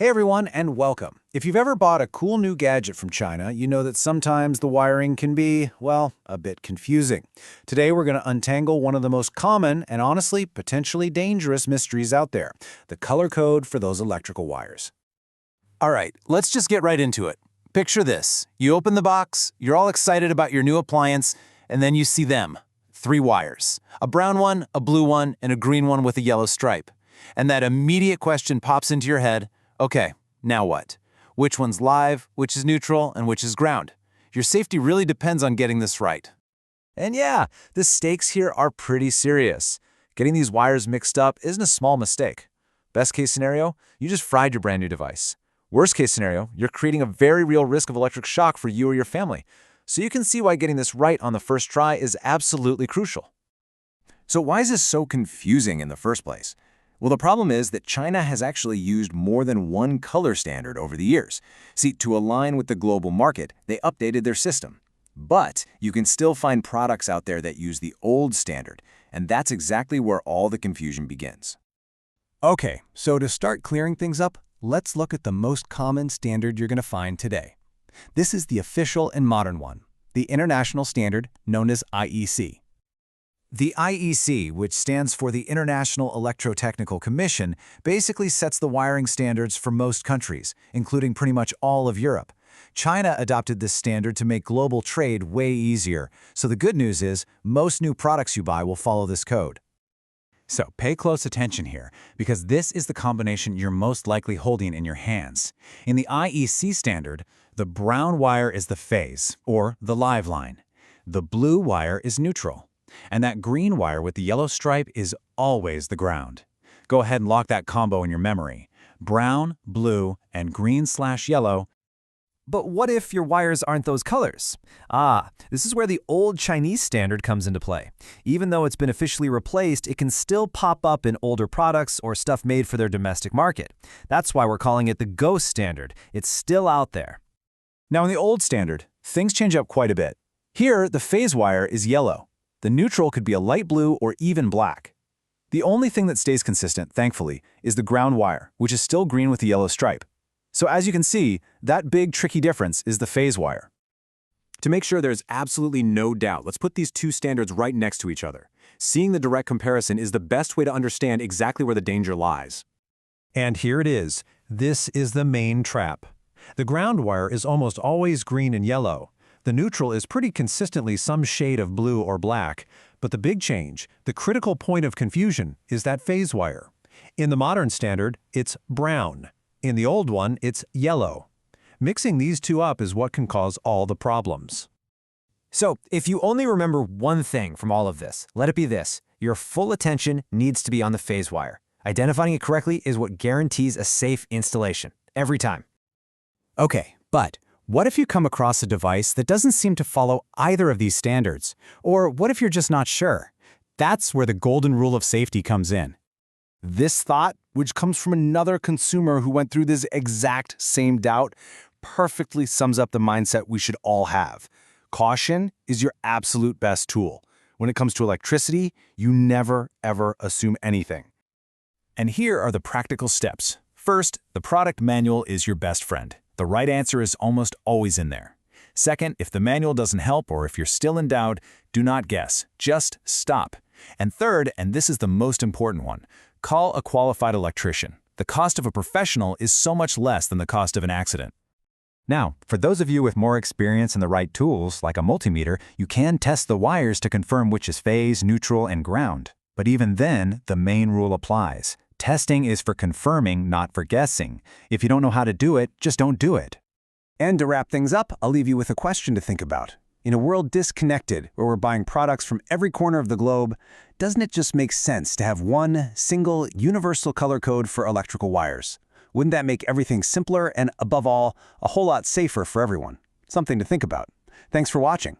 Hey everyone, and welcome. If you've ever bought a cool new gadget from China, you know that sometimes the wiring can be, well, a bit confusing. Today we're going to untangle one of the most common and honestly potentially dangerous mysteries out there, the color code for those electrical wires. All right, let's just get right into it. Picture this. You open the box, you're all excited about your new appliance, and then you see them. 3 wires. A brown one, a blue one, and a green one with a yellow stripe. And that immediate question pops into your head. Okay, now what? Which one's live, which is neutral, and which is ground? Your safety really depends on getting this right. And yeah, the stakes here are pretty serious. Getting these wires mixed up isn't a small mistake. Best case scenario, you just fried your brand new device. Worst case scenario, you're creating a very real risk of electric shock for you or your family. So you can see why getting this right on the first try is absolutely crucial. So why is this so confusing in the first place? Well, the problem is that China has actually used more than one color standard over the years. See, to align with the global market, they updated their system. But you can still find products out there that use the old standard, and that's exactly where all the confusion begins. Okay, so to start clearing things up, let's look at the most common standard you're going to find today. This is the official and modern one, the international standard known as IEC. The IEC, which stands for the International Electrotechnical Commission, basically sets the wiring standards for most countries, including pretty much all of Europe. China adopted this standard to make global trade way easier, so the good news is most new products you buy will follow this code. So pay close attention here, because this is the combination you're most likely holding in your hands. In the IEC standard, the brown wire is the phase, or the live line. The blue wire is neutral. And that green wire with the yellow stripe is always the ground. Go ahead and lock that combo in your memory. Brown, blue, and green/yellow. But what if your wires aren't those colors? This is where the old Chinese standard comes into play. Even though it's been officially replaced, it can still pop up in older products or stuff made for their domestic market. That's why we're calling it the ghost standard. It's still out there. Now in the old standard, things change up quite a bit. Here, the phase wire is yellow. The neutral could be a light blue or even black. The only thing that stays consistent, thankfully, is the ground wire, which is still green with a yellow stripe. So as you can see, that big tricky difference is the phase wire. To make sure there's absolutely no doubt, let's put these two standards right next to each other. Seeing the direct comparison is the best way to understand exactly where the danger lies. And here it is. This is the main trap. The ground wire is almost always green and yellow. The neutral is pretty consistently some shade of blue or black, but the big change, the critical point of confusion, is that phase wire. In the modern standard, it's brown. In the old one, it's yellow. Mixing these two up is what can cause all the problems. So, if you only remember one thing from all of this, let it be this. Your full attention needs to be on the phase wire. Identifying it correctly is what guarantees a safe installation, every time. Okay, but what if you come across a device that doesn't seem to follow either of these standards? Or what if you're just not sure? That's where the golden rule of safety comes in. This thought, which comes from another consumer who went through this exact same doubt, perfectly sums up the mindset we should all have. Caution is your absolute best tool. When it comes to electricity, you never, ever assume anything. And here are the practical steps. First, the product manual is your best friend. The right answer is almost always in there. Second, if the manual doesn't help or if you're still in doubt, do not guess, just stop. And third, and this is the most important one, call a qualified electrician. The cost of a professional is so much less than the cost of an accident. Now, for those of you with more experience and the right tools, like a multimeter, you can test the wires to confirm which is phase, neutral, and ground. But even then, the main rule applies. Testing is for confirming, not for guessing. If you don't know how to do it, just don't do it. And to wrap things up, I'll leave you with a question to think about. In a world disconnected, where we're buying products from every corner of the globe, doesn't it just make sense to have one single universal color code for electrical wires? Wouldn't that make everything simpler and, above all, a whole lot safer for everyone? Something to think about. Thanks for watching.